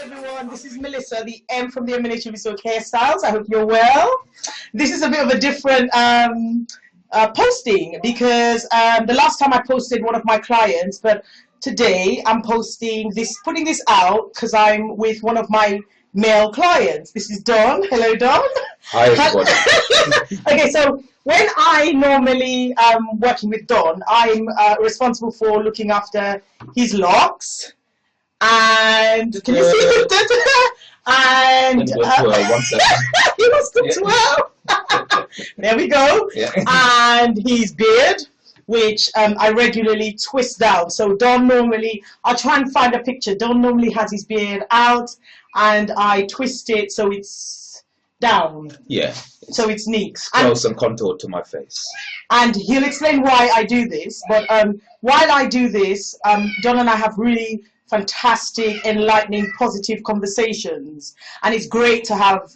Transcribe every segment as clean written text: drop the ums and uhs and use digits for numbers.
Everyone, this is Melissa, the M from the Emination Resort Hairstyles. I hope you're well. This is a bit of a different posting because the last time I posted one of my clients, but today I'm posting this, putting this out because I'm with one of my male clients. This is Don. Hello, Don. Hi, everybody. Okay, so when I normally am working with Don, I'm responsible for looking after his locks. And can you see it? And he must do 12. There we go. Yeah. And his beard, which I regularly twist down. So Don normally, I'll try and find a picture. Don normally has his beard out, and I twist it so it's down. Yeah. So it's neat. Close and contour to my face. And he'll explain why I do this. But while I do this, Don and I have really fantastic, enlightening, positive conversations, and it's great to have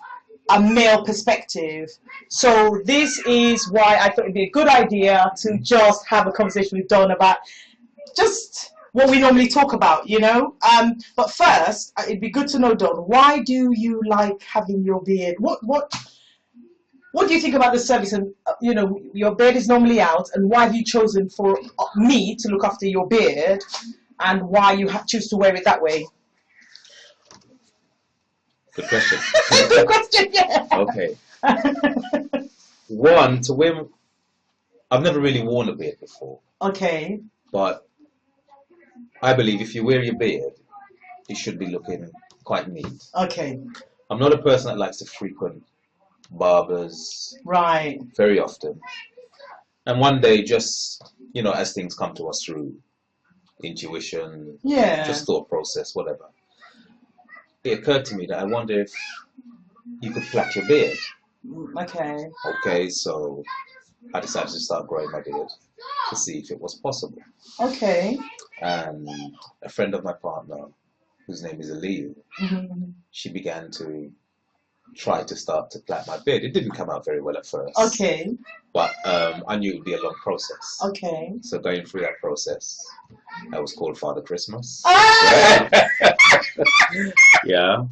a male perspective. So this is why I thought it'd be a good idea to just have a conversation with Don about just what we normally talk about, you know. But first, it'd be good to know, Don, why do you like having your beard? What do you think about the service? And you know, your beard is normally out, and why have you chosen for me to look after your beard? And why you choose to wear it that way? Good question. Good question, yeah. Okay. One, to wear, I've never really worn a beard before. Okay. But I believe if you wear your beard, you should be looking quite neat. Okay. I'm not a person that likes to frequent barbers. Right. Very often. And one day, just, you know, as things come to us through intuition, yeah, just thought process, whatever, it occurred to me that I wonder if you could plait your beard. Okay. Okay, so I decided to start growing my beard to see if it was possible. Okay. And a friend of my partner, whose name is Aliyu, she began to try to start to plait my beard. It didn't come out very well at first. Okay. But I knew it would be a long process. Okay. So going through that process, I was called Father Christmas. Ah! Yeah.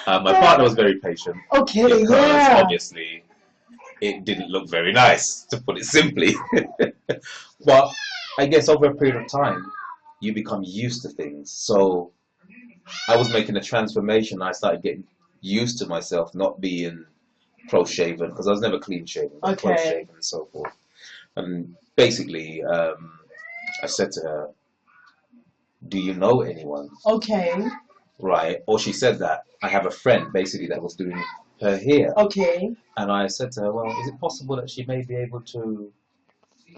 My partner was very patient. Okay, because yeah. obviously it didn't look very nice, to put it simply. But I guess over a period of time, you become used to things. So I was making a transformation. I started getting used to myself not being close shaven, because I was never clean shaven, but close shaven and so forth. And basically, I said to her, "Do you know anyone?" Okay. Right. Or she said that I have a friend basically that was doing her hair. Okay. And I said to her, "Well, is it possible that she may be able to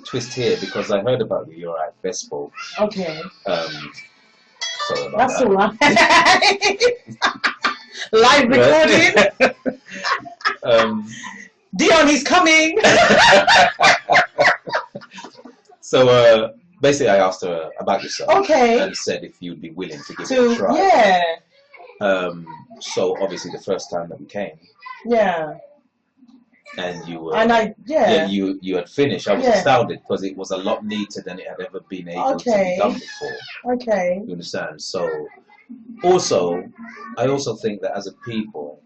twist hair, because I heard about you. You're at Vespo." Okay. Sorry about That's that. all right. Live recording. Dion is coming. So basically, I asked her about yourself. Okay. And said if you'd be willing to give it a try. Yeah. So obviously, the first time that we came. Yeah. And you were. And yeah. You had finished. I was astounded because it was a lot neater than it had ever been able to be done before. Okay. You understand? So. Also, I also think that as a people,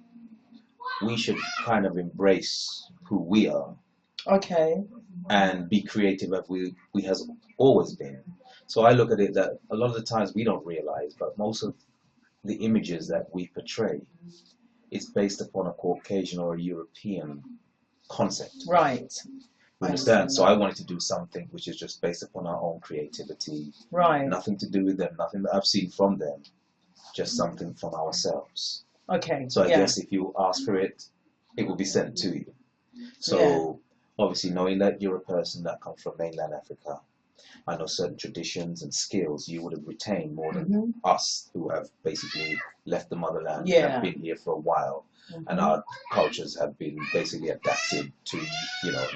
we should kind of embrace who we are. Okay. And be creative as we has always been. So I look at it that a lot of the times we don't realize, but most of the images that we portray is based upon a Caucasian or a European concept. Right. You understand? So I wanted to do something which is just based upon our own creativity. Right. Nothing to do with them, nothing that I've seen from them. Just something from ourselves. Okay. So I guess if you ask for it, it will be sent to you. So obviously, knowing that you're a person that comes from mainland Africa, I know certain traditions and skills you would have retained more than us, who have basically left the motherland and have been here for a while. And our cultures have been basically adapted to, you know,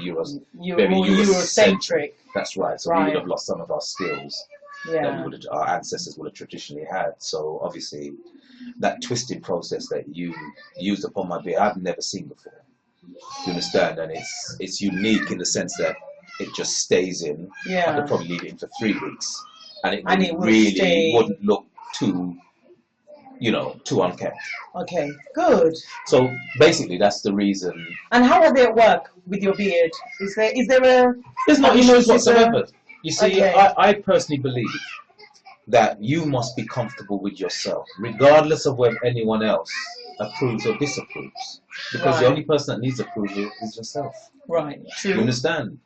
very Eurocentric. That's right. So we would have lost some of our skills. That our ancestors would have traditionally had. So obviously, that twisting process that you used upon my beard, I've never seen before. You understand? And it's unique in the sense that it just stays in. I could probably leave it in for 3 weeks, and it And really, it will stay. wouldn't look too, too unkempt. Okay, good. So basically, that's the reason. And how are they at work with your beard? Is there a... There's no have you issues noticed a... whatsoever. You see, Okay. I personally believe that you must be comfortable with yourself, regardless of whether anyone else approves or disapproves. Because the Right. only person that needs approval is yourself. Right, You true. understand?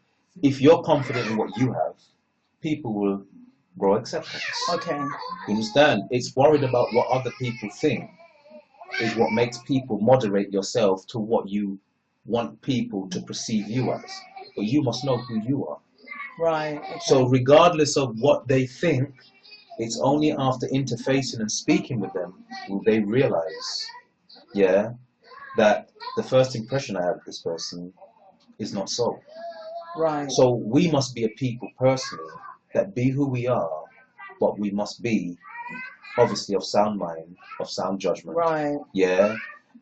If you're confident in what you have, people will grow acceptance. Okay. You understand? It's worried about what other people think is what makes people moderate yourself to what you want people to perceive you as. But you must know who you are. Right. Okay. So regardless of what they think, it's only after interfacing and speaking with them will they realize, that the first impression I have of this person is not so. Right. So we must be a people personally that be who we are, but we must be obviously of sound mind, of sound judgment, Right.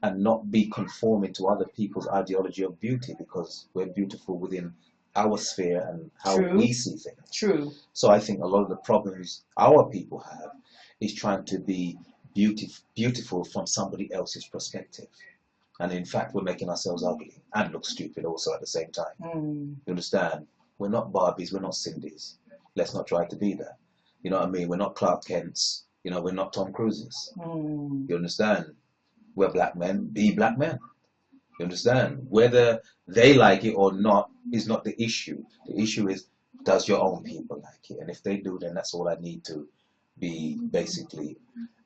and not be conforming to other people's ideology of beauty, because we're beautiful within our sphere and how True. we see things. True. So I think a lot of the problems our people have is trying to be beautiful from somebody else's perspective. And in fact, we're making ourselves ugly and look stupid also at the same time. Mm. You understand? We're not Barbies, we're not Cindys. Let's not try to be that. You know what I mean? We're not Clark Kents. We're not Tom Cruises. Mm. You understand? We're black men, be black men. You understand? Whether they like it or not is not the issue. The issue is, does your own people like it? And if they do, then that's all I need to be basically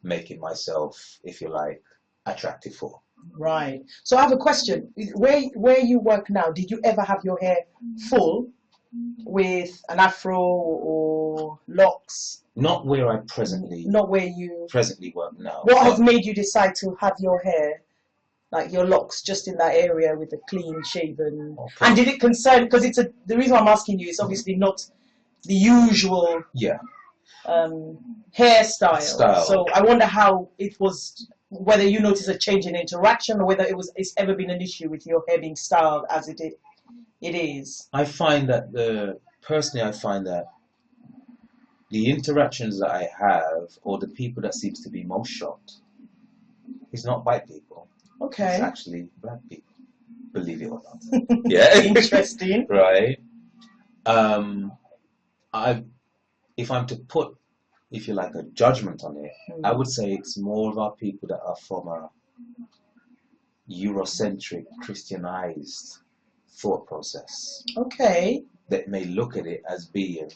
making myself, if you like, attractive for. Right. So I have a question. Where you work now, did you ever have your hair full with an afro or locks? Not where I presently Not where you... presently work now. What has made you decide to have your hair, like your locks, just in that area with a clean shaven? Okay. And did it concern, because the reason why I'm asking you is obviously not the usual hairstyle. So I wonder how it was, whether you noticed a change in interaction or whether it's ever been an issue with your hair being styled as it is. I find that personally I find that the interactions that I have, or the people that seems to be most shocked, is not white people. Okay. It's actually black people, believe it or not. Yeah. Interesting. Right. If I'm to put, if you like, a judgment on it, I would say it's more of our people that are from a Eurocentric, Christianized thought process. Okay. That may look at it as being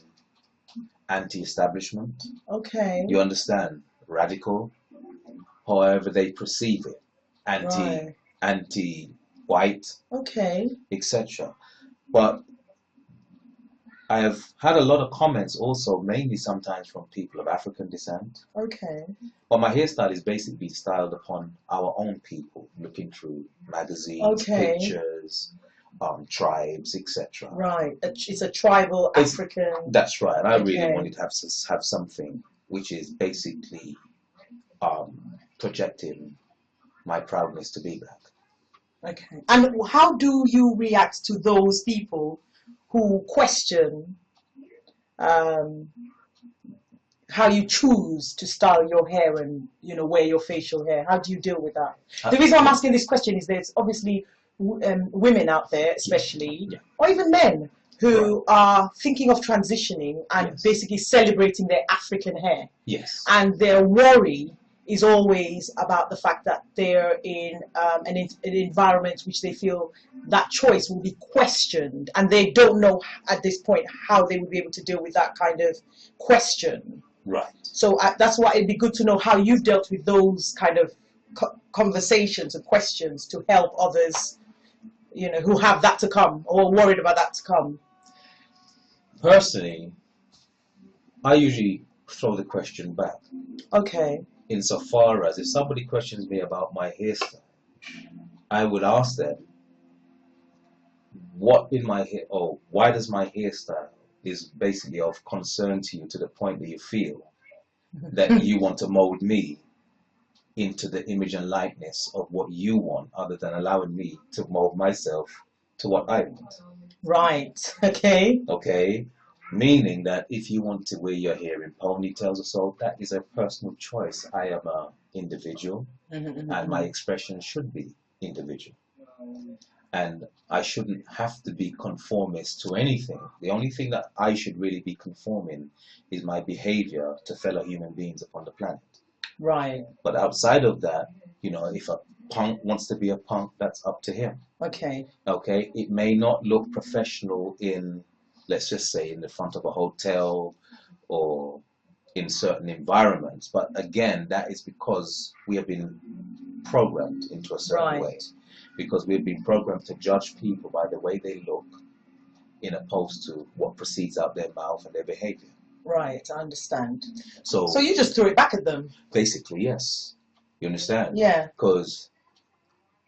anti-establishment. Okay. You understand? Radical. However they perceive it. Anti-white. Okay. Etc. But I have had a lot of comments also, mainly sometimes from people of African descent. Okay. But my hairstyle is basically styled upon our own people, looking through magazines, pictures, tribes, etc. Right. It's a tribal African. That's right. And I really wanted to have something which is basically projecting my proudness to be black. Okay. And how do you react to those people who question how you choose to style your hair and wear your facial hair? How do you deal with that? The reason I'm asking this question is there's obviously women out there, especially, or even men, who are thinking of transitioning and basically celebrating their African hair. Yes. And their worry is always about the fact that they're in an environment which they feel that choice will be questioned, and they don't know at this point how they would be able to deal with that kind of question. Right. So that's why it'd be good to know how you've dealt with those kind of conversations and questions to help others, who have that to come or worried about that to come. Personally, I usually throw the question back. Okay. Insofar as if somebody questions me about my hairstyle, I would ask them, what in my hair, why does my hairstyle is basically of concern to you to the point that you feel that you want to mold me into the image and likeness of what you want, other than allowing me to mold myself to what I want. Right. Okay. Okay. Meaning that if you want to wear your hair in ponytails or so, that is a personal choice. I am a individual, and my expression should be individual. And I shouldn't have to be conformist to anything. The only thing that I should really be conforming is my behavior to fellow human beings upon the planet. Right. But outside of that, you know, if a punk wants to be a punk, that's up to him. Okay. Okay. It may not look professional in, let's just say, in the front of a hotel or in certain environments. But again, that is because we have been programmed into a certain way. Because we've been programmed to judge people by the way they look, in opposed to what proceeds out their mouth and their behavior. Right, I understand. So you just threw it back at them? Basically, yes. You understand? Yeah. Because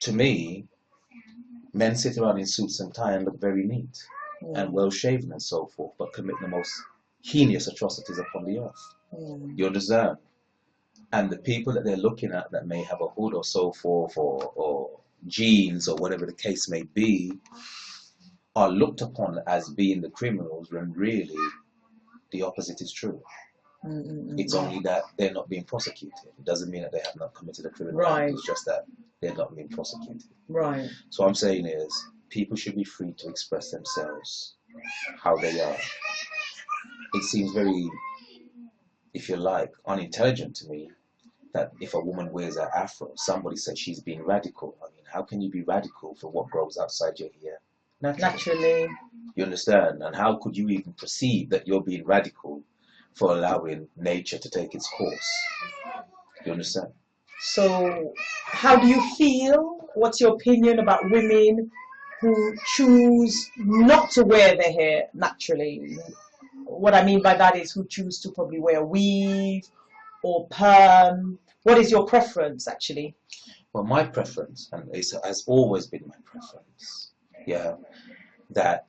to me, men sit around in suits and tie and look very neat and well shaven and so forth, but commit the most heinous atrocities upon the earth. You understand? And the people that they're looking at that may have a hood or so forth, or jeans or whatever the case may be, are looked upon as being the criminals, when really the opposite is true. It's only that they're not being prosecuted. It doesn't mean that they have not committed a criminal act. It's just that they're not being prosecuted. Right. So what I'm saying is, people should be free to express themselves how they are. It seems very, if you like, unintelligent to me that if a woman wears an afro, somebody says she's being radical. I mean, how can you be radical for what grows outside your ear? Naturally. You understand? And how could you even perceive that you're being radical for allowing nature to take its course? You understand? So, how do you feel? What's your opinion about women who choose not to wear their hair naturally? What I mean by that is who choose to probably wear a weave or perm. What is your preference, actually? Well, my preference, and it has always been my preference, that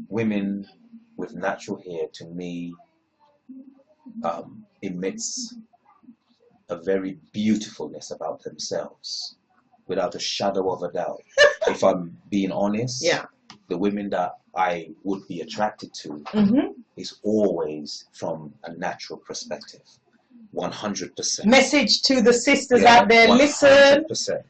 women with natural hair, to me, emits a very beautifulness about themselves, without a shadow of a doubt. If I'm being honest, the women that I would be attracted to is always from a natural perspective. 100%. Message to the sisters out there, 100%. Listen.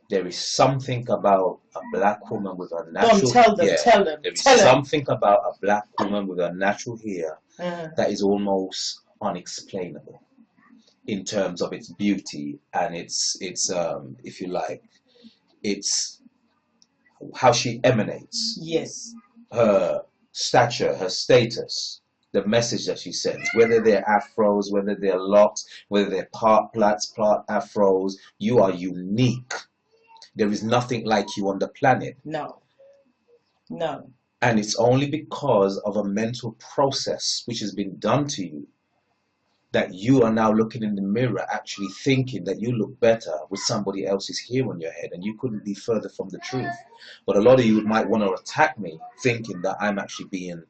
There is something about a black woman with a natural hair. Tell them. There is something about a black woman with a natural hair that is almost unexplainable in terms of its beauty and its if you like, it's how she emanates. Yes. Her stature, her status, the message that she sends, whether they're afros, whether they're locks, whether they're part plaits, part afros, you are unique. There is nothing like you on the planet. No. And it's only because of a mental process which has been done to you that you are now looking in the mirror actually thinking that you look better with somebody else's hair on your head, and you couldn't be further from the truth. But a lot of you might want to attack me thinking that I'm actually being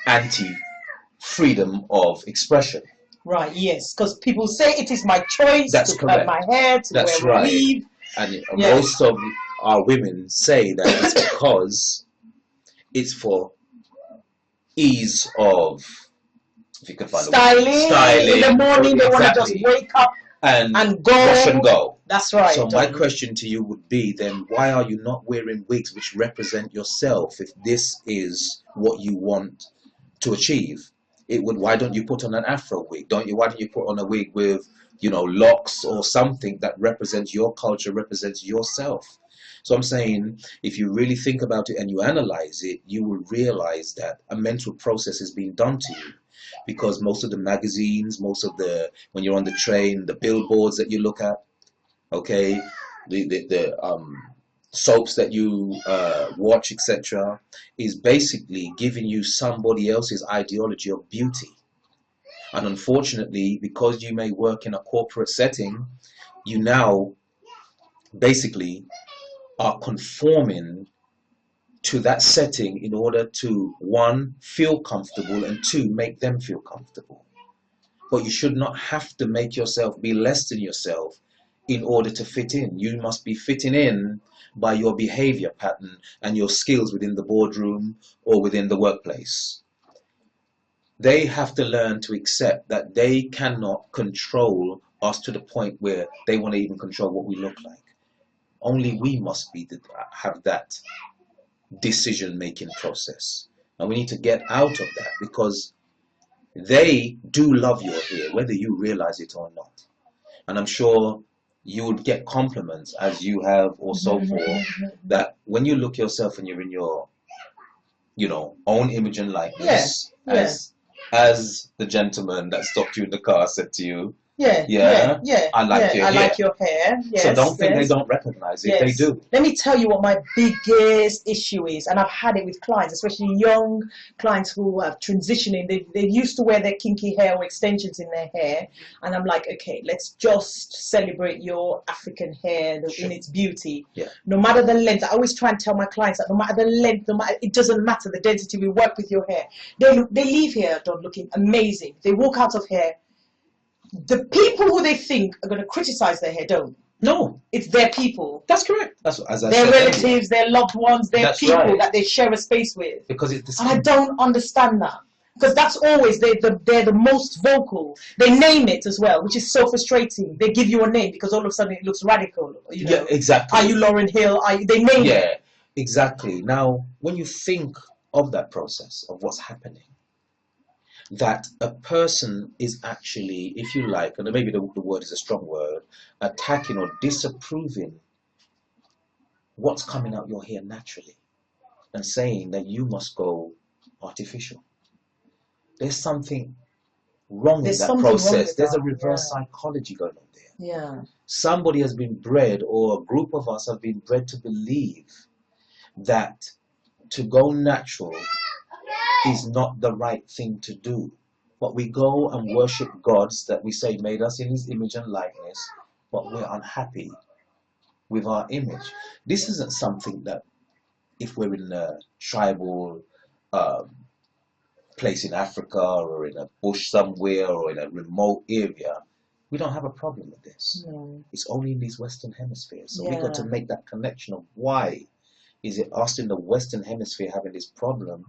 anti-freedom of expression. Right, yes, because people say it is my choice to cut my hair, to wear a weave. And most of our women say that it's because it's for ease of, if you can find styling. In the morning, they want to just wake up and go. Rush and go. That's right. So my question to you would be then, why are you not wearing wigs which represent yourself if this is what you want to achieve? Why don't you put on an afro wig? Why don't you put on a wig with, locks or something that represents your culture, represents yourself? So I'm saying, if you really think about it and you analyze it, you will realize that a mental process has been done to you. Because most of the magazines, when you're on the train, the billboards that you look at, okay, the soaps that you watch, etc., is basically giving you somebody else's ideology of beauty. And unfortunately, because you may work in a corporate setting, you now basically are conforming to that setting in order to, one, feel comfortable, and two, make them feel comfortable. But you should not have to make yourself be less than yourself in order to fit in. You must be fitting in by your behavior pattern and your skills within the boardroom or within the workplace. They have to learn to accept that they cannot control us to the point where they want to even control what we look like. Only we must have that decision-making process. And we need to get out of that, because they do love your hair, whether you realize it or not. And I'm sure you would get compliments, as you have or so forth, that when you look yourself and you're in your, own image and likeness, as the gentleman that stopped you in the car said to you, I like your hair. I like your hair. Yes, so don't think they don't recognize it. They do. Let me tell you what my biggest issue is, and I've had it with clients, especially young clients who are transitioning. They used to wear their kinky hair or extensions in their hair, and I'm like, okay, let's just celebrate your African hair in its beauty. Yeah. No matter the length, I always try and tell my clients that no matter the length, it doesn't matter the density. We work with your hair. They leave here done looking amazing. They walk out of here. The people who they think are going to criticize their hair don't. No. It's their people. That's correct. That's as I their said relatives, earlier. their loved ones, their people right. that they share a space with. Because it's the same. And I don't understand that. Because that's always, they're the most vocal. They name it as well, which is so frustrating. They give you a name because all of a sudden it looks radical. Yeah, exactly. Are you Lauryn Hill? They name it. Yeah, exactly. Now, when you think of that process, of what's happening, that a person is actually, if you like, and maybe the word is a strong word, attacking or disapproving what's coming out your hair naturally and saying that you must go artificial. There's something wrong in that process. There's a reverse psychology going on there. Yeah. Somebody has been bred, or a group of us have been bred to believe that to go natural is not the right thing to do. But we go and worship gods that we say made us in his image and likeness, but we're unhappy with our image. This isn't something that, if we're in a tribal place in Africa or in a bush somewhere or in a remote area, we don't have a problem with this. No. It's only in these Western hemispheres. So we got to make that connection of why is it us in the Western hemisphere having this problem,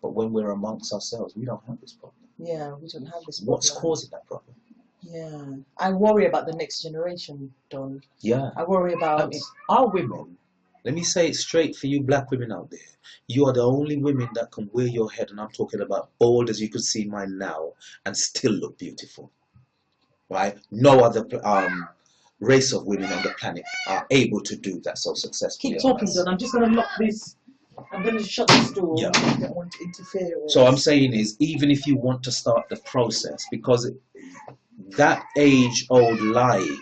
but when we're amongst ourselves, we don't have this problem. Yeah, we don't have this problem. What's causing that problem? Yeah. I worry about the next generation, Don. Yeah. I worry about our women. Let me say it straight for you black women out there. You are the only women that can wear your head, and I'm talking about bald as you can see mine now, and still look beautiful. Right? No other race of women on the planet are able to do that so successfully. Keep talking, Don. I'm just going to lock this. I'm going to shut this door. Yeah. I don't want to interfere. So I'm saying is, even if you want to start the process, because that age-old lie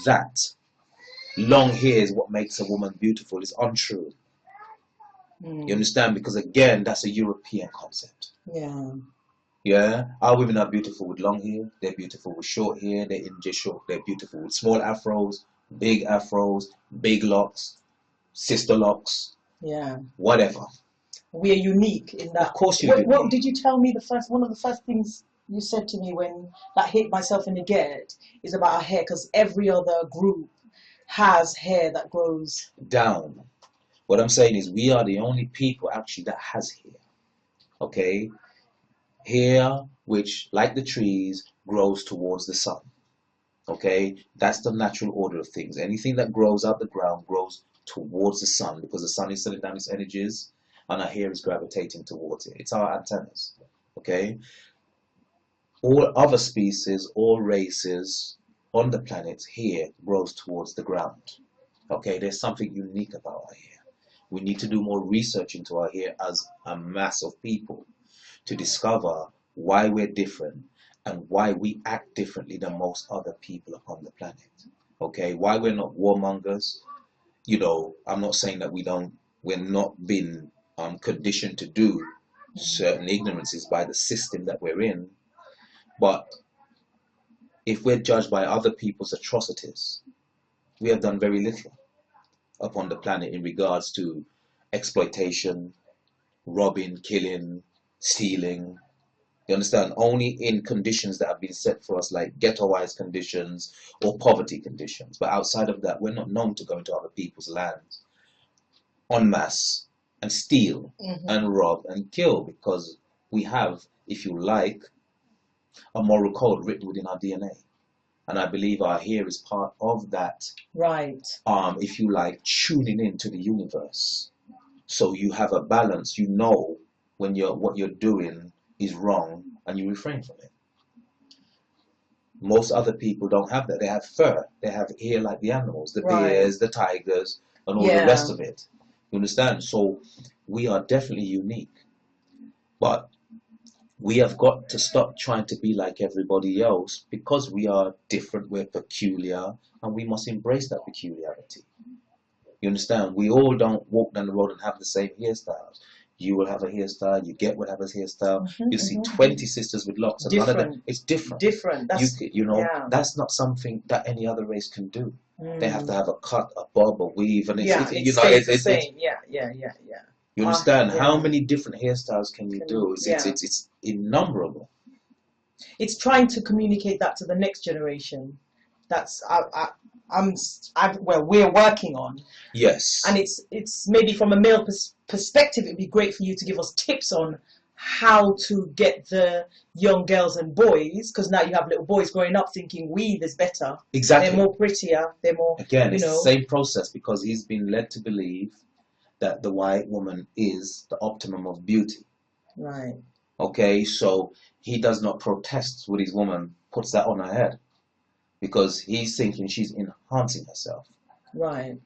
that long hair is what makes a woman beautiful is untrue. You understand? Because again, that's a European concept. Yeah. Yeah, our women are beautiful with long hair. They're beautiful with short hair. They're in just short. They're beautiful with small afros, big locks, sister locks. Yeah. Whatever. We are unique in that. Of course you're unique. What did you tell me one of the first things you said to me when that hit myself in the gut is about our hair, because every other group has hair that grows down. What I'm saying is we are the only people actually that has hair. Okay? Hair which, like the trees, grows towards the sun. Okay? That's the natural order of things. Anything that grows out the ground grows towards the sun, because the sun is sending down its energies and our hair is gravitating towards it. It's our antennas. Okay? All other species, all races on the planet, hair grows towards the ground. Okay? There's something unique about our hair. We need to do more research into our hair as a mass of people to discover why we're different and why we act differently than most other people upon the planet. Okay? Why we're not warmongers. You know, I'm not saying that we're not been conditioned to do certain ignorances by the system that we're in, but if we're judged by other people's atrocities, we have done very little upon the planet in regards to exploitation, robbing, killing, stealing, You understand? Only in conditions that have been set for us, like ghettoized conditions or poverty conditions. But outside of that, we're not known to go into other people's lands en masse and steal and rob and kill, because we have, if you like, a moral code written within our DNA. And I believe our hair is part of that. Right. If you like, tuning into the universe. So you have a balance. You know when what you're doing is wrong and you refrain from it. Most other people don't have that. They have fur. They have hair like the animals, the bears, the tigers, and all the rest of it. You understand? So we are definitely unique. But we have got to stop trying to be like everybody else, because we are different, we're peculiar, and we must embrace that peculiarity. You understand? We all don't walk down the road and have the same hairstyles. You will have a hairstyle, you get will have a hairstyle. You see 20 sisters with locks, and none of them, it's different. That's, that's not something that any other race can do. They have to have a cut, a bob, a weave, and it's the same. You understand? How many different hairstyles can you do? It's innumerable. It's trying to communicate that to the next generation. That's we're working on. Yes. And it's maybe from a male perspective, it'd be great for you to give us tips on how to get the young girls and boys, because now you have little boys growing up thinking weave is better. Exactly. They're more prettier. They're more. Again, it's the same process, because he's been led to believe that the white woman is the optimum of beauty. Right. Okay, so he does not protest when his woman puts that on her head, because he's thinking she's enhancing herself. Right.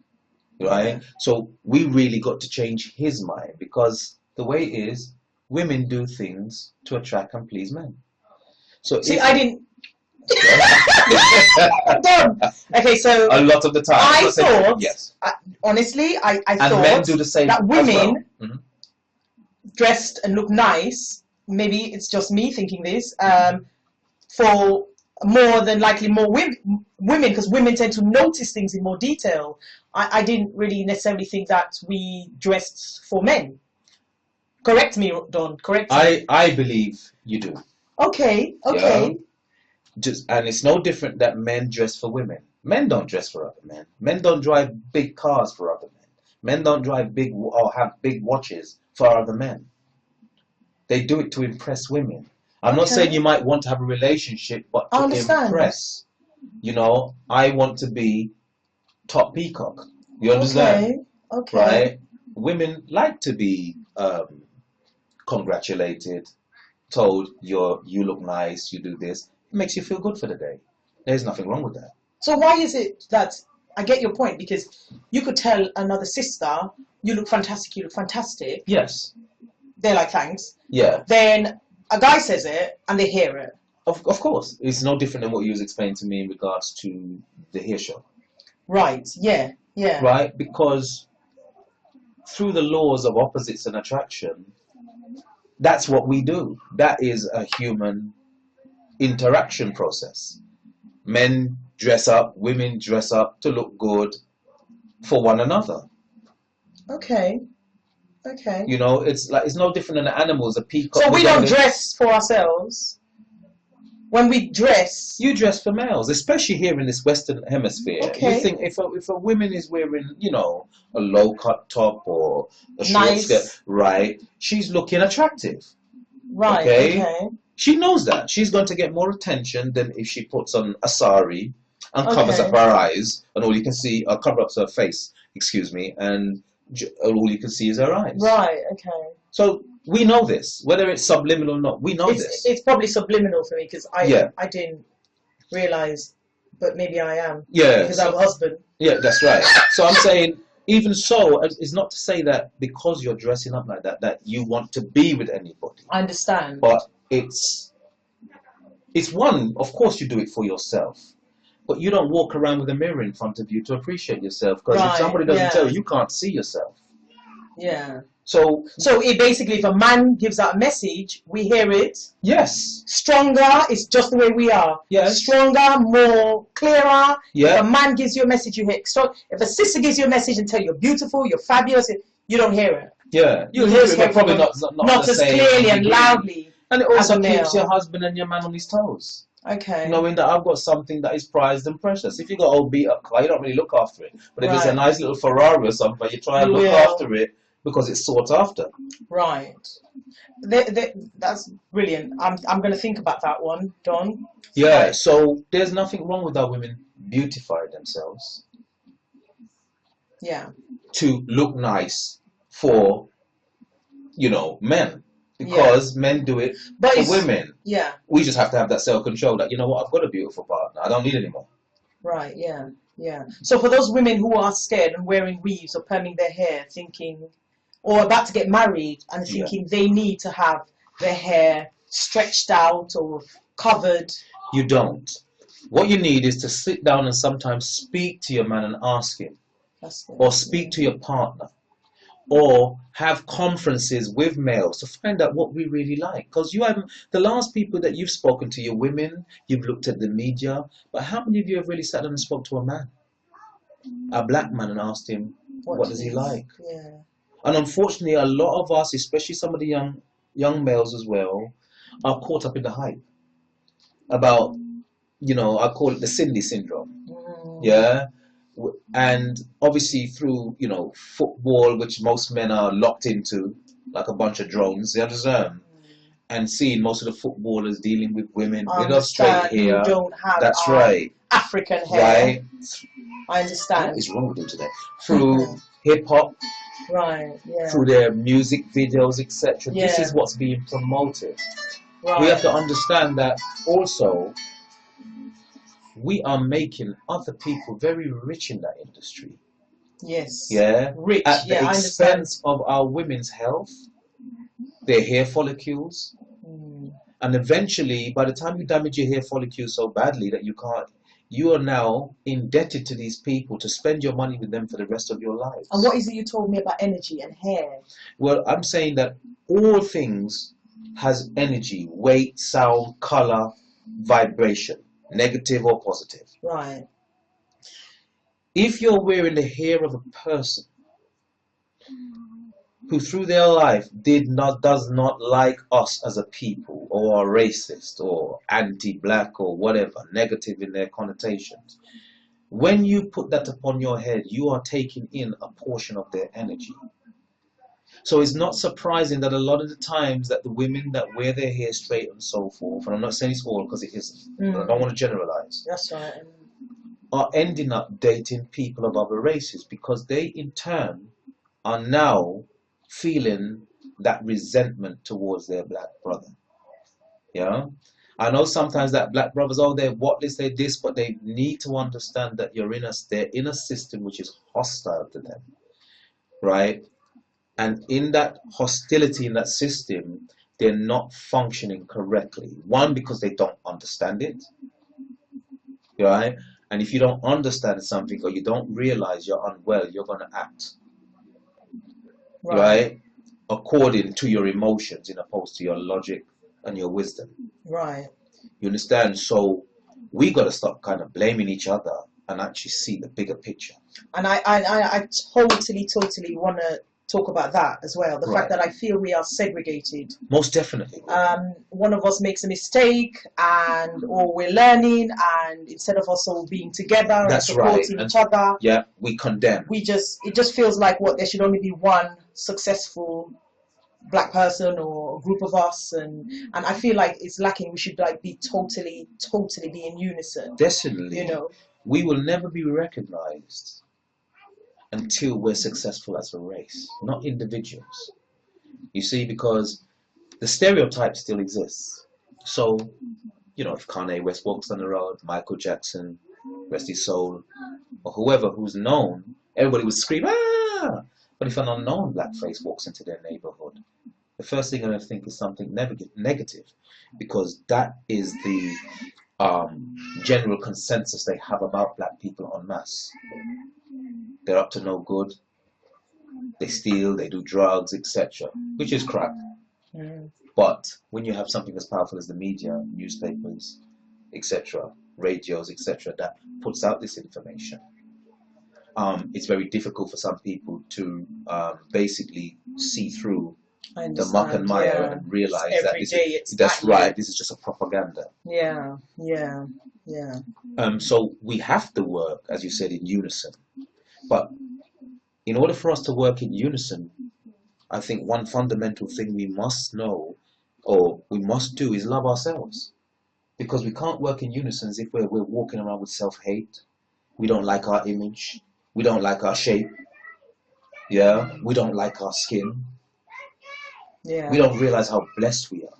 Right? Yeah. So we really got to change his mind, because the way it is, women do things to attract and please men. So see, I didn't. Okay, so a lot of the time, I thought, yes. Honestly, I and thought men do the same that women well. dressed and look nice. Maybe it's just me thinking this. For more than likely more women, because women tend to notice things in more detail. I didn't really necessarily think that we dressed for men. Correct me, Don. Correct me. I believe you do. Okay. Yeah. And it's no different that men dress for women. Men don't dress for other men. Men don't drive big cars for other men. Men don't drive big or have big watches for other men. They do it to impress women. I'm not saying you might want to have a relationship, but to impress. You know, I want to be top peacock. You understand? Okay. Right? Women like to be congratulated, told you look nice, you do this. It makes you feel good for the day. There's nothing wrong with that. So why is it that, I get your point, because you could tell another sister, you look fantastic, you look fantastic. Yes. They're like, thanks. Yeah. Then a guy says it and they hear it. Of course. It's no different than what you was explaining to me in regards to the hair show. Right, yeah. Right? Because through the laws of opposites and attraction, that's what we do. That is a human interaction process. Men dress up, women dress up to look good for one another. Okay. You know, it's no different than the animals, a peacock. So we don't dress for ourselves. When we dress, you dress for males, especially here in this Western Hemisphere. Okay. You think if a woman is wearing, you know, a low cut top or a short skirt, right? She's looking attractive. Right. Okay. She knows that she's going to get more attention than if she puts on a sari and covers up her eyes, and all you can see, cover up her face. Excuse me, and all you can see is her eyes. Right. Okay. So we know this, whether it's subliminal or not. We know this. It's probably subliminal for me, because I didn't realize, but maybe I am. Yeah. Because I'm a husband. Yeah, that's right. So I'm saying, even so, it's not to say that because you're dressing up like that, that you want to be with anybody. I understand. But it's one, of course you do it for yourself. But you don't walk around with a mirror in front of you to appreciate yourself. Because if somebody doesn't tell you, you can't see yourself. Yeah. So it basically, if a man gives out a message, we hear it. Yes. Stronger, it's just the way we are. Yes. Stronger, more clearer. Yeah. If a man gives you a message, you hear it. So if a sister gives you a message and tell you you're beautiful, you're fabulous, you don't hear it. Yeah. You hear it, but probably not as clearly and loudly And it as a also keeps male. your husband and your man on his toes. Okay. Knowing that I've got something that is prized and precious. If you got old beat up car, you don't really look after it. But if it's a Right. nice little Ferrari or something, you try and You look will. after it because it's sought after. Right. That's brilliant. I'm going to think about that one, Don. Yeah, Like, so there's nothing wrong with our women beautify themselves yeah. to look nice for, men. Yeah. Because men do it But for it's, women. yeah. We just have to have that self-control that, you know what, I've got a beautiful partner. I don't need any more. Right. Yeah. Yeah. So for those women who are scared and wearing weaves or perming their hair, thinking, or about to get married and Yeah. thinking they need to have their hair stretched out or covered. You don't. What you need is to sit down and sometimes speak to your man and ask him, That's it. or speak to your partner, or have conferences with males to find out what we really like. Because you have the last people that you've spoken to, your women, you've looked at the media, but how many of you have really sat down and spoke to a man, a black man, and asked him what does he like? Yeah. And unfortunately, a lot of us, especially some of the young males as well, are caught up in the hype about, I call it the Cindy syndrome. Yeah. And obviously through, football, which most men are locked into, like a bunch of drones, you understand? And seeing most of the footballers dealing with women with a straight who hair. don't have That's right. African hair. Right. I understand. What is wrong with them today? Through hip hop, Right. Yeah. through their music videos, etc. This Yeah. is what's being promoted. Right. We have to understand that also we are making other people very rich in that industry. Yes. Yeah. Rich. At the Yeah, I expense of our women's health, their hair follicles, and eventually, by the time you damage your hair follicles so badly that you are now indebted to these people to spend your money with them for the rest of your lives. And what is it you told me about energy and hair? Well, I'm saying that all things has energy, weight, sound, color, vibration, negative or positive. Right. If you're wearing the hair of a person who through their life does not like us as a people, or are racist or anti-black or whatever, negative in their connotations, when you put that upon your head, you are taking in a portion of their energy. So it's not surprising that a lot of the times that the women that wear their hair straight and so forth, and I'm not saying it's all because it isn't, but I don't want to generalize. That's right. Are ending up dating people of other races because they in turn are now feeling that resentment towards their black brother. Yeah, I know sometimes that black brothers, they're whatless, they're this, but they need to understand that they're in a system which is hostile to them, right? And in that hostility in that system, they're not functioning correctly. One, because they don't understand it, right? And if you don't understand something or you don't realize you're unwell, you're going to act, right? According to your emotions, in opposed to your logic and your wisdom. Right. You understand? So we got to stop kind of blaming each other and actually see the bigger picture. And I totally want to talk about that as well. The fact that I feel we are segregated. Most definitely. One of us makes a mistake, or we're learning, and instead of us all being together and supporting each other, yeah, we condemn. It just feels like there should only be one successful black person or a group of us, and I feel like it's lacking. We should be totally be in unison. Definitely. We will never be recognized until we're successful as a race, not individuals. You see, because the stereotype still exists. So, if Kanye West walks down the road, Michael Jackson, rest his soul, or whoever who's known, everybody would scream, ah! But if an unknown blackface walks into their neighborhood, the first thing I think is something negative, because that is the general consensus they have about black people en masse. They're up to no good. They steal, they do drugs, etc., which is crap. But when you have something as powerful as the media, newspapers, etc., radios, etc., that puts out this information, it's very difficult for some people to basically see through I the muck and understand. mire Yeah. and realize that Every day it's that's at right. you. This is just a propaganda. Yeah. Yeah. Yeah. So we have to work, as you said, in unison. But in order for us to work in unison, I think one fundamental thing we must know or we must do is love ourselves. Because we can't work in unison if we're walking around with self-hate. We don't like our image. We don't like our shape. Yeah. We don't like our skin. Yeah. We don't realize how blessed we are.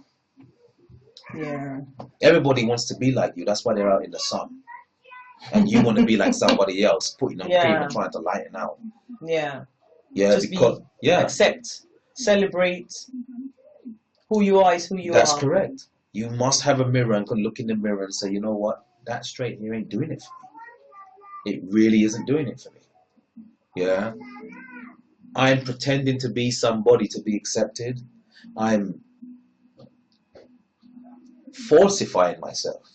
Yeah. Everybody wants to be like you. That's why they're out in the sun. And you want to be like somebody else, putting on cream Yeah. and trying to lighten out. Yeah. Yeah, Just because accept, celebrate. Who you are is who you that's are. correct. You must have a mirror and can look in the mirror and say, you know what, that straight hair ain't doing it for me. It really isn't doing it for me. Yeah. I'm pretending to be somebody to be accepted. I'm falsifying myself.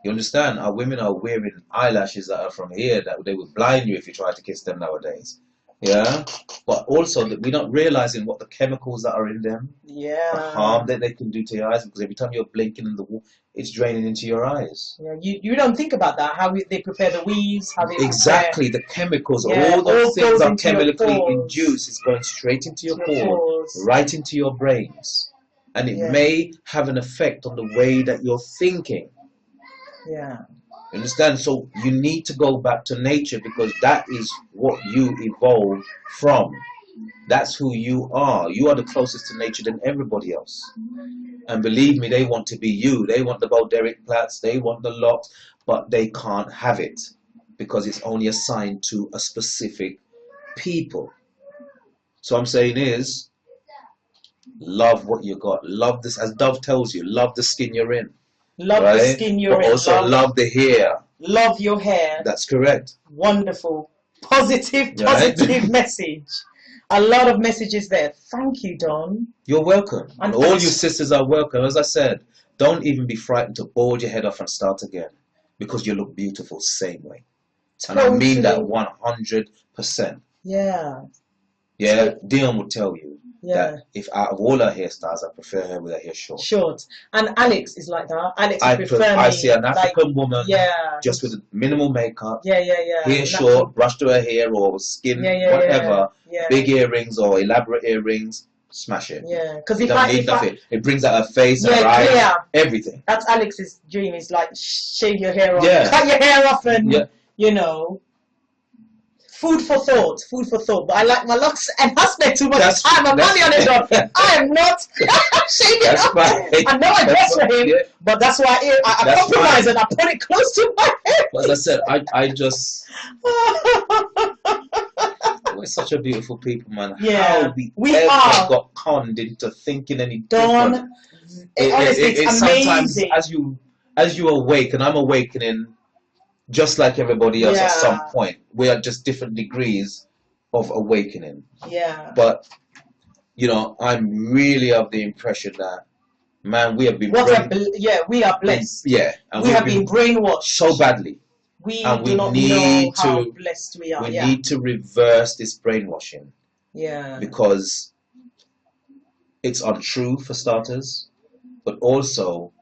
You understand? Our women are wearing eyelashes that are from here that they would blind you if you tried to kiss them nowadays. Yeah? But also that we're not realizing what the chemicals that are in them, the harm that they can do to your eyes, because every time you're blinking in the wall, it's draining into your eyes. Yeah, you don't think about that, how they prepare the weaves, how they Exactly, the chemicals, yeah, all those things are chemically pores. induced. It's going straight into your pores, pores, right into your brains. And it may have an effect on the way that you're thinking. Yeah. You understand? So you need to go back to nature because that is what you evolved from. That's who you are. You are the closest to nature than everybody else. And believe me, they want to be you. They want the Balderic plaits, they want the locks, but they can't have it because it's only assigned to a specific people. So I'm saying is, love what you got. Love this, as Dove tells you, love the skin you're in. Love right? the skin you're but in. also love the hair. Love your hair. That's correct. Wonderful. Positive message. A lot of messages there. Thank you, Don. You're welcome. And all you sisters are welcome. As I said, don't even be frightened to bald your head off and start again. Because you look beautiful same way. Totally. And I mean that 100%. Yeah. Yeah, Dion will tell you that if out of all her hairstyles, I prefer her with her hair short. Short. And Alex is like that. Alex I see an African woman just with minimal makeup, hair short, brush to her hair or skin, whatever, big earrings or elaborate earrings, smash it. Yeah, because it brings out her face, her eyes, everything. That's Alex's dream. Is like shave your hair off, cut your hair off, and you know. Food for thought. But I like my locks, and I spend too much time and money on it. I am not shaving it off. I know I dress for him, but that's why I compromise and I put it close to my head. As I said, I just. We're such a beautiful people, man. Yeah, how we ever got conned into thinking any different. Honestly, it's amazing. Sometimes as you awake, and I'm awakening just like everybody else at some point. We are just different degrees of awakening. Yeah. But, you know, I'm really of the impression that, man, we have been... we are blessed. Yeah. And we have been brainwashed. So badly. We do not know how blessed we are. We need to reverse this brainwashing. Yeah. Because it's untrue, for starters. But also,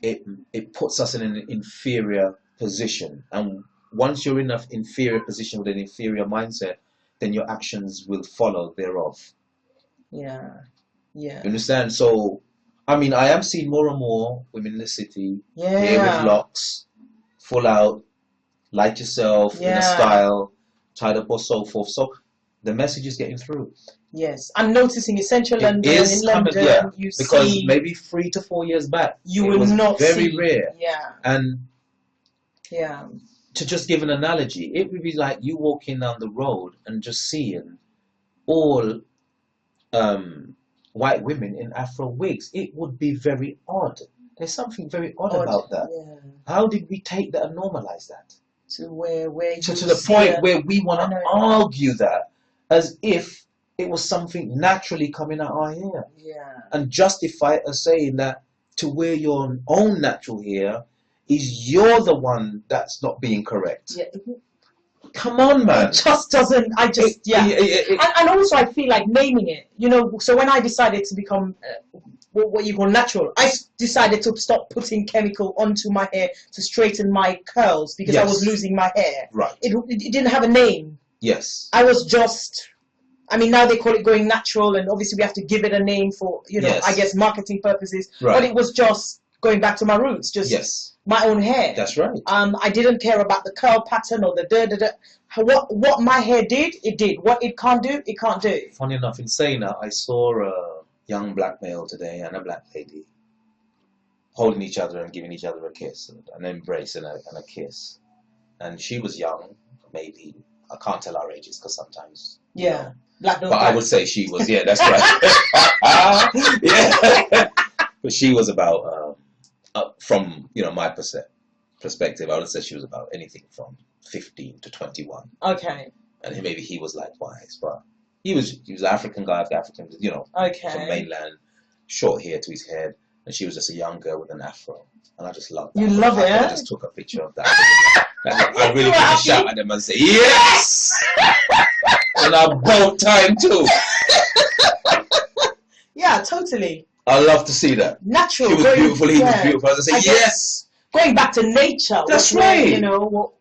it puts us in an inferior position, and once you're in an inferior position with an inferior mindset, then your actions will follow thereof. Yeah. You understand? So I mean, I am seeing more and more women in the city here with locks, full out, like yourself, in a style, tied up or so forth. So the message is getting through. Yes, I'm noticing in central London, in London, you because see, maybe 3 to 4 years back, you will not very see, rare. Yeah. And to just give an analogy, it would be like you walking down the road and just seeing all white women in Afro wigs. It would be very odd. There's something very odd about that. Yeah. How did we take that and normalize that? To where to the point where we want to argue that as if it was something naturally coming out our hair. Yeah. And justify it as saying that to wear your own natural hair is you're the one that's not being correct. Yeah. Come on, man. It just doesn't. I just and also I feel like naming it. You know, so when I decided to become what you call natural, I decided to stop putting chemical onto my hair to straighten my curls because I was losing my hair. Right. It didn't have a name. Yes. I was just. I mean, now they call it going natural, and obviously we have to give it a name for, you know, I guess marketing purposes. Right. But it was just going back to my roots, just my own hair. That's right. I didn't care about the curl pattern or the what my hair did, it did. What it can't do, it can't do. Funny enough, in saying that, I saw a young black male today and a black lady holding each other and giving each other a kiss, an embrace and a kiss. And she was young, maybe. I can't tell our ages because sometimes. Yeah. You know, black, but I would say she was, that's right. Yeah. But she was about, from, you know, my perspective, I would say she was about anything from 15 to 21. Okay. And maybe he was likewise, but he was an African guy, African, you know, from mainland, short hair to his head, and she was just a young girl with an afro, and I just loved that. You love it? I just took a picture of that. I really want to shout at them and say, yes! And about time too. Yeah, totally. I love to see that. Natural. She was beautiful, he was beautiful. I say, yes! Going back to nature. That's right. You know,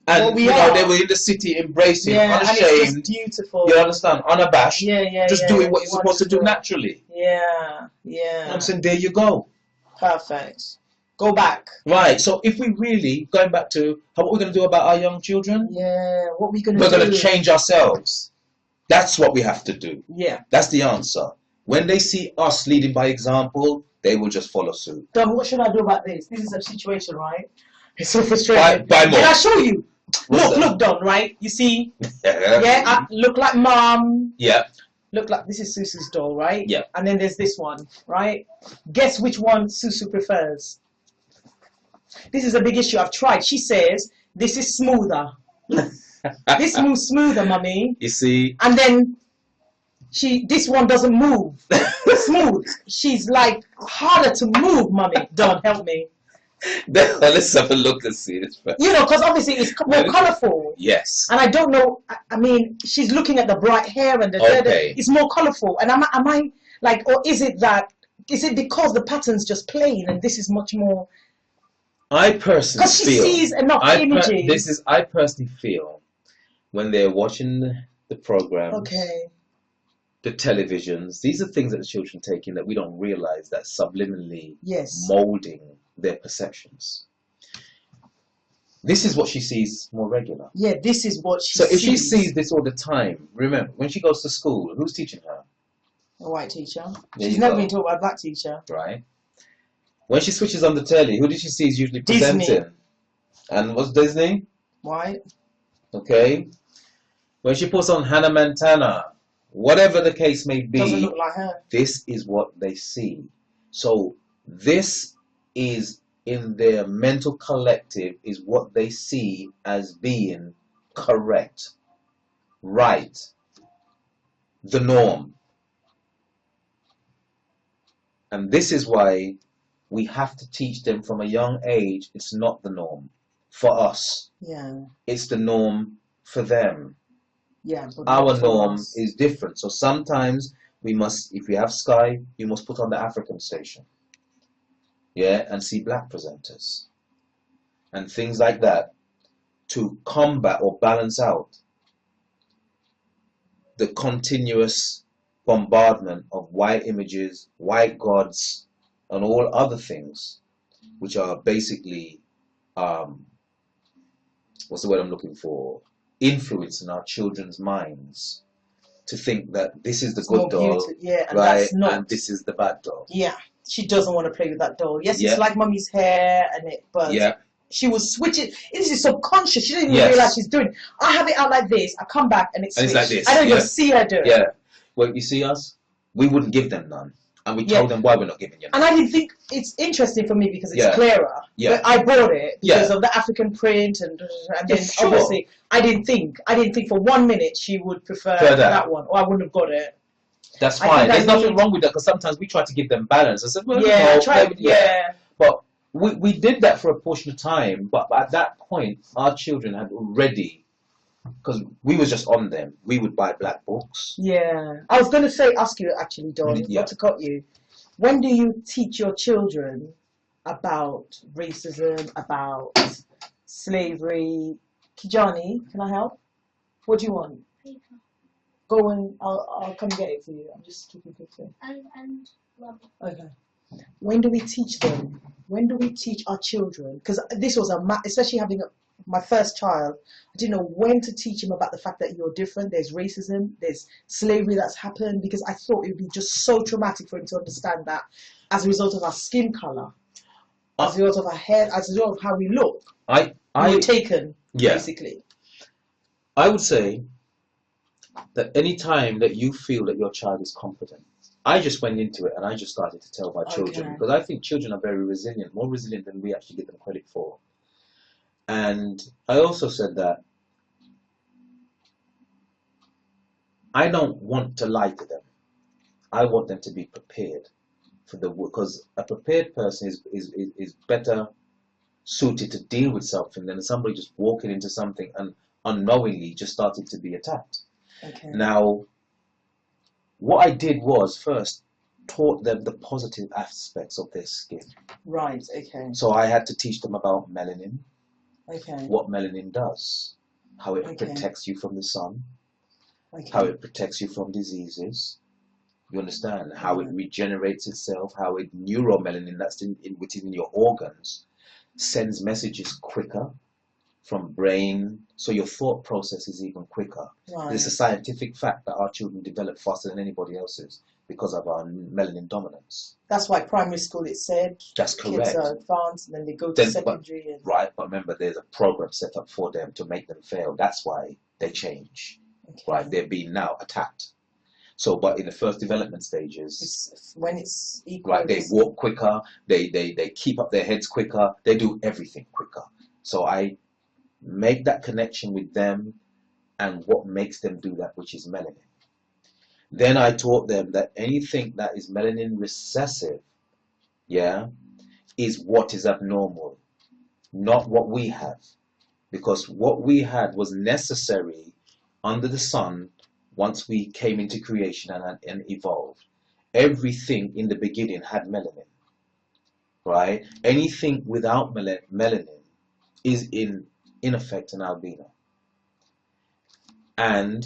and we you know, they were in the city embracing, unashamed. And it's just beautiful. You understand? Unabashed. Just doing what you're supposed to do naturally. Yeah. I'm saying, there you go. Perfect. Go back. Right. So if we really, going back to what we're going to do about our young children. Yeah. What we're going to do. We're going to change ourselves. That's what we have to do. Yeah. That's the answer. When they see us leading by example, they will just follow suit. Don, what should I do about this? This is a situation, right? It's so frustrating. Buy more. Did I show you? Look, Don, right? You see? I look like mom. Yeah. Look like, this is Susu's doll, right? Yeah. And then there's this one, right? Guess which one Susu prefers? This is a big issue. I've tried. She says, this is smoother. This moves smoother, mummy. You see? And then this one doesn't move. Smooth. She's like harder to move, mummy. Don, help me. Let's have a look and see this. You know, because obviously it's more colourful. Yes. And I don't know. I mean, she's looking at the bright hair and the it's more colourful. And am I like, or is it because the pattern's just plain and this is much more? I personally because she sees enough images. I personally feel when they're watching the programs, the televisions, these are things that the children take in that we don't realise that subliminally moulding their perceptions. This is what she sees more regular. Yeah, this is what she sees. So if she sees this all the time, remember, when she goes to school, who's teaching her? A white teacher. She's never been taught by a black teacher. Right. When she switches on the telly, who does she see is usually presenting? Disney. And what's Disney? White. Okay. When she puts on Hannah Montana, whatever the case may be, doesn't look like her. This is what they see. So this is in their mental collective is what they see as being correct, right, the norm. And this is why we have to teach them from a young age it's not the norm for us. Yeah. It's the norm for them. Yeah. Our norm is different. So sometimes we must, if we have Sky, you must put on the African station. Yeah, and see black presenters. And things like that to combat or balance out the continuous bombardment of white images, white gods, and all other things, which are basically, what's the word I'm looking for? Influencing our children's minds to think that this is the good doll, and right, that's not, and this is the bad doll. Yeah, she doesn't want to play with that doll. Yes, it's like mummy's hair, but she was switching. This is subconscious. She didn't even realize she's doing it. I have it out like this. I come back and it's like this. I don't even see her do it. Yeah. Well, you see us, we wouldn't give them none. And we told them why we're not giving you none. And I didn't think it's interesting for me because it's clearer. Yeah. But I bought it because of the African print and then obviously I didn't think for 1 minute she would prefer that one, or I wouldn't have got it. That's fine. There's nothing wrong with that because sometimes we try to give them balance. I said, well, But we did that for a portion of time, but at that point our children had already because we was just on them. We would buy black books. Yeah. I was going to say, ask you actually, Don, Yeah. not to cut you. When do you teach your children about racism, about slavery? Kijani, can I help? What do you want? Paper. Go and I'll come get it for you. I'm just keeping picture. And rubber. Okay. When do we teach them? When do we teach our children? Because this was especially having my first child, I didn't know when to teach him about the fact that you're different. There's racism, there's slavery that's happened, because I thought it would be just so traumatic for him to understand that as a result of our skin color, as a result of our hair, as a result of how we look. We were taken, basically. I would say that any time that you feel that your child is competent, I just went into it and I just started to tell my children, because I think children are very resilient, more resilient than we actually give them credit for. And I also said that I don't want to lie to them. I want them to be prepared for because a prepared person is better suited to deal with something than somebody just walking into something and unknowingly just started to be attacked. Okay. Now, what I did was first taught them the positive aspects of their skin. Right, okay. So I had to teach them about melanin, okay, what melanin does, how it protects you from the sun, how it protects you from diseases. You understand? How it regenerates itself, how it neuromelanin, that's within your organs, sends messages quicker from brain, so your thought process is even quicker. Right. It's a scientific fact that our children develop faster than anybody else's because of our melanin dominance. That's why primary school, it said. That's correct. Kids are advanced and then they go to secondary. Right, but remember there's a program set up for them to make them fail. That's why they change. Okay. Right, they're being now attacked. So, but in the first development stages, when it's equal, right, they walk quicker, they keep up their heads quicker, they do everything quicker. So I make that connection with them and what makes them do that, which is melanin. Then I taught them that anything that is melanin recessive, is what is abnormal, not what we have. Because what we had was necessary under the sun once we came into creation and evolved. Everything in the beginning had melanin, right? Anything without melanin is in effect an albino. And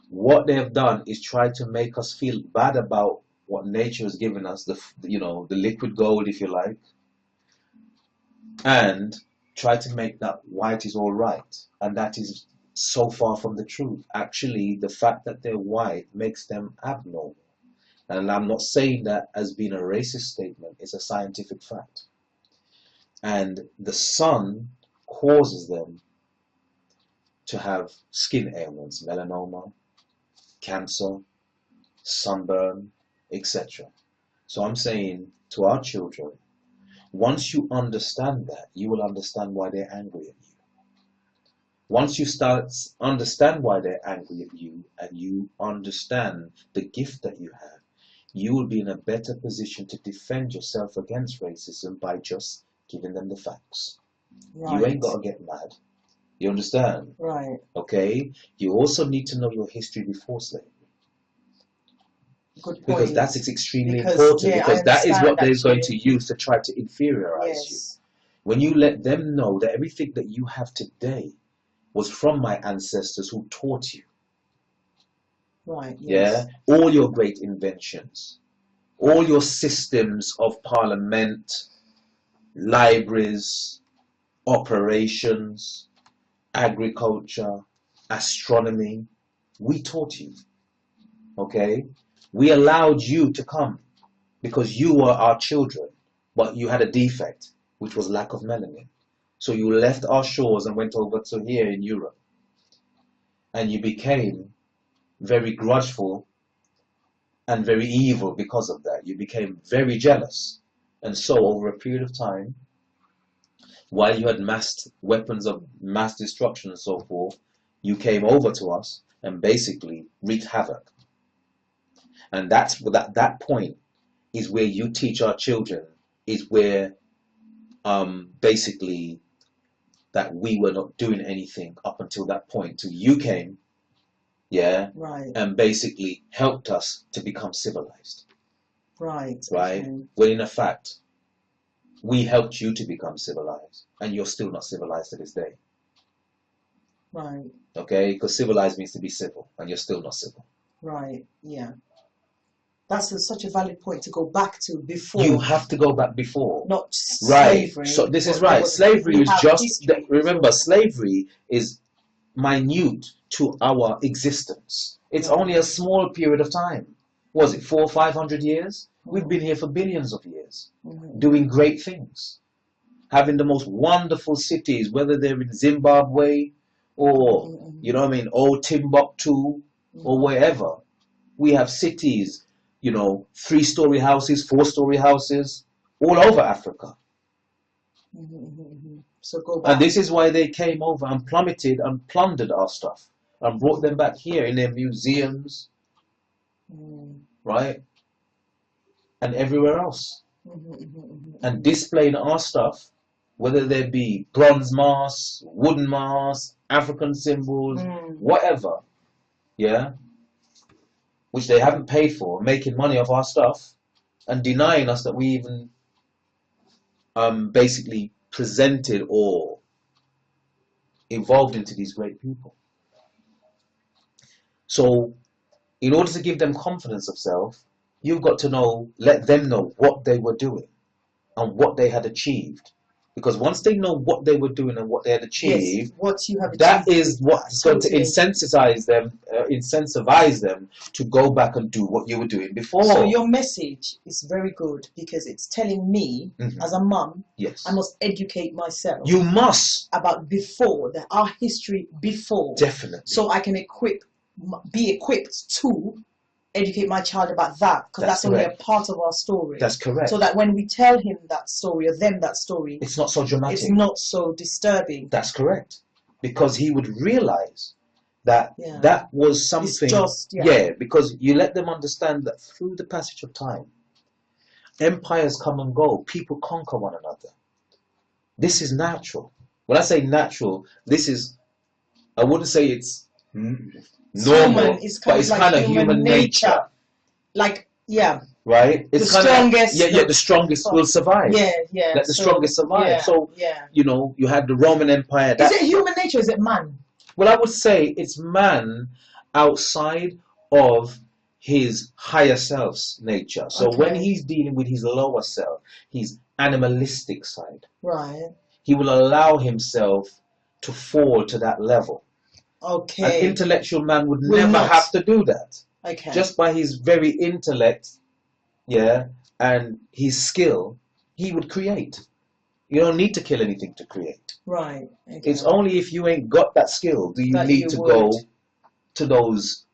what they have done is try to make us feel bad about what nature has given us, the liquid gold, if you like, and try to make that white is all right. And that is so far from the truth. Actually, the fact that they're white makes them abnormal. And I'm not saying that as being a racist statement, it's a scientific fact. And the sun causes them to have skin ailments, melanoma, cancer, sunburn, etc. So I'm saying to our children, once you understand that, you will understand why they're angry at you. Once you understand why they're angry at you and you understand the gift that you have, you will be in a better position to defend yourself against racism by just giving them the facts. Right. You ain't got to get mad. You understand? Right. Okay? You also need to know your history before slavery. Good point. Because that's extremely important, because that is what they're going to use to try to inferiorize you. When you let them know that everything that you have today was from my ancestors who taught you. Right. Yes. Yeah? All your great inventions, all your systems of parliament, libraries, operations, agriculture, astronomy, we taught you. Okay? We allowed you to come because you were our children, but you had a defect, which was lack of melanin. So you left our shores and went over to here in Europe. And you became very grudgeful and very evil because of that. You became very jealous. And so over a period of time, while you had massed weapons of mass destruction and so forth, you came over to us and basically wreaked havoc. And that's that point is where you teach our children, is where basically that we were not doing anything up until that point, till you came, yeah, Right. and basically helped us to become civilized. Right. Right? Okay. When in fact, we helped you to become civilized, and you're still not civilized to this day. Right. Okay? Because civilized means to be civil, and you're still not civil. Right. Yeah. That's such a valid point to go back to before. You have to go back before. Not right. slavery. So this is right. Slavery is just, remember, slavery is minute to our existence. It's only a small period of time. Was it 400 or 500 years? We've been here for billions of years, doing great things, having the most wonderful cities, whether they're in Zimbabwe or, you know what I mean, or Timbuktu or wherever. We have cities, you know, 3-story houses, 4-story houses, all over Africa. So go back. And this is why they came over and plummeted and plundered our stuff and brought them back here in their museums, right? And everywhere else. And displaying our stuff, whether there be bronze masks, wooden masks, African symbols, whatever, yeah, which they haven't paid for, making money off our stuff and denying us that we even basically presented or evolved into these great people. So in order to give them confidence of self, you've got to know, let them know what they were doing and what they had achieved. Because once they know what they were doing and what they had achieved, what you have achieved, that is what's going to incentivize them to go back and do what you were doing before. So your message is very good because it's telling me, as a mum, yes, I must educate myself. You must about before, our history before. Definitely. So I can be equipped to educate my child about that, because that's only a part of our story. That's correct. So that when we tell him that story or them that story, it's not so dramatic. It's not so disturbing. That's correct, because he would realize that that was something. It's just, because you let them understand that through the passage of time, empires come and go, people conquer one another. This is natural. When I say natural, this is, I wouldn't say it's normal, but it's kind of human nature. Like, right? It's the strongest. The strongest will survive. Let the strongest survive. So, you know, you had the Roman Empire. Is it human nature or is it man? Well, I would say it's man outside of his higher self's nature. So when he's dealing with his lower self, his animalistic side, right, he will allow himself to fall to that level. An intellectual man would never have to do that. Just by his very intellect, and his skill, he would create. You don't need to kill anything to create. Right. It's only if you ain't got that skill do you need to go to those,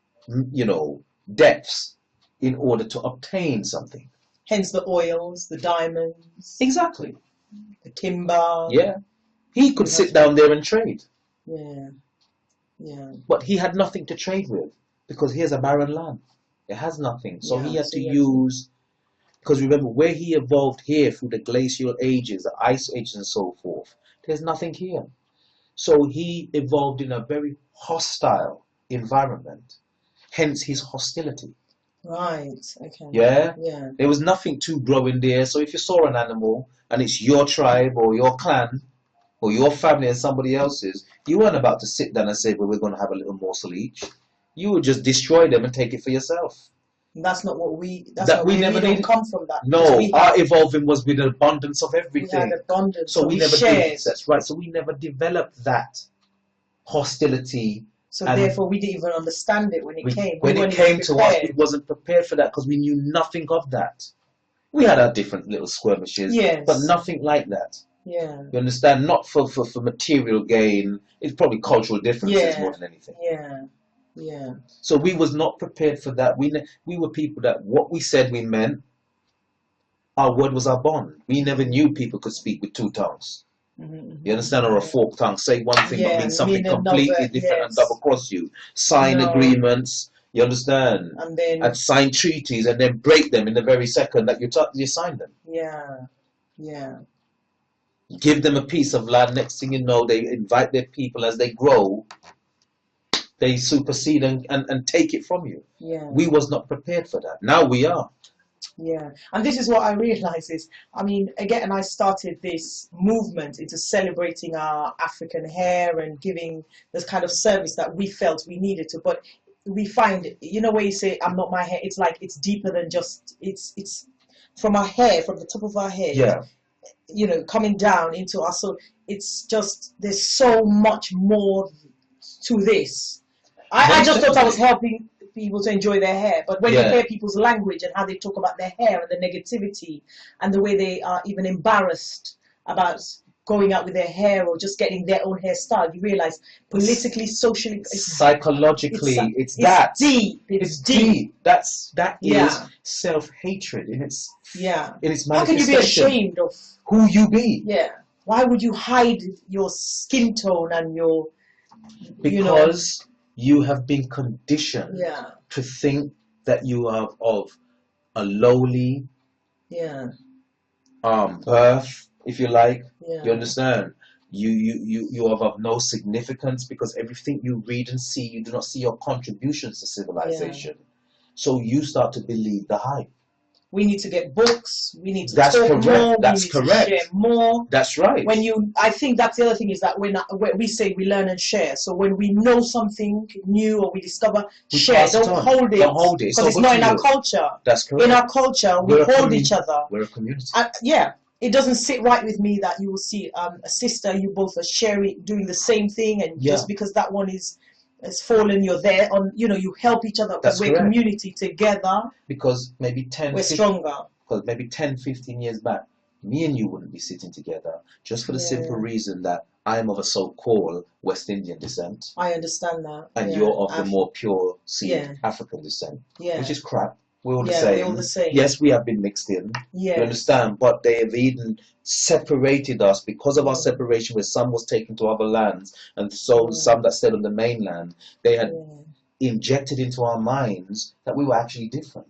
you know, depths in order to obtain something. Hence the oils, the diamonds. Exactly. The timber. Yeah. He could sit down there and trade. Yeah. But he had nothing to trade with because here's a barren land. It has nothing. So he had to use, because remember where he evolved here through the glacial ages, the ice ages and so forth, there's nothing here. So he evolved in a very hostile environment. Hence his hostility. Right. Yeah? There was nothing to grow in there. So if you saw an animal and it's your tribe or your clan, or your family and somebody else's, you weren't about to sit down and say, well, we're going to have a little morsel each. You would just destroy them and take it for yourself. And that's not what we, we never don't come from that. No, our evolving was with an abundance of everything. We had abundance, so we never shared. That's right, so we never developed that hostility. So therefore we didn't even understand it when it came. When it came to us, we wasn't prepared for that because we knew nothing of that. We had our different little skirmishes, but nothing like that. You understand? Not for material gain. It's probably cultural differences more than anything. So we was not prepared for that. We were people that what we said we meant. Our word was our bond. We never knew people could speak with two tongues. You understand? Or a forked tongue. Say one thing but mean something completely different and double cross you. Sign agreements. You understand? And sign treaties and then break them in the very second that you sign them. give them a piece of land. Next thing you know, they invite their people as they grow. They supersede and take it from you. Yeah. We was not prepared for that. Now we are. Yeah, and this is what I realize is, I mean, again, I started this movement into celebrating our African hair and giving this kind of service that we felt we needed to. But we find, you know, where you say, I'm not my hair, it's like it's deeper than just, it's from our hair, from the top of our hair, Yeah. you know, coming down into us. So it's just, there's so much more to this. I just thought I was helping people to enjoy their hair, but when you hear people's language and how they talk about their hair and the negativity and the way they are even embarrassed about going out with their hair or just getting their own hairstyle, you realize politically, socially, psychologically, it's deep. It's deep. That is self-hatred in its manifestation. How can you be ashamed of who you be? Yeah. Why would you hide your skin tone and your because you have been conditioned to think that you are of a lowly birth, if you like. You understand? You are of no significance because everything you read and see, you do not see your contributions to civilization. So you start to believe the hype. We need to get books. We need to talk more. That's correct. To share more. That's right. I think that's the other thing is that when we say we learn and share. So when we know something new or we discover, share. Don't hold it. Don't hold it. Because it's not in our culture. That's correct. In our culture, we hold each other. We're a community. It doesn't sit right with me that you will see a sister, you both are sharing, doing the same thing, and just because that one has fallen, you're there on, you help each other because we're community together. Because maybe we're stronger. Because maybe 10, 15 years back, me and you wouldn't be sitting together just for the simple reason that I am of a so-called West Indian descent. I understand that. And you're of the more pure seed African descent, which is crap. We're all the same. We're all the same. Yes, we have been mixed in. You understand? But they have even separated us because of our separation, where some was taken to other lands and so some that stayed on the mainland. They had injected into our minds that we were actually different.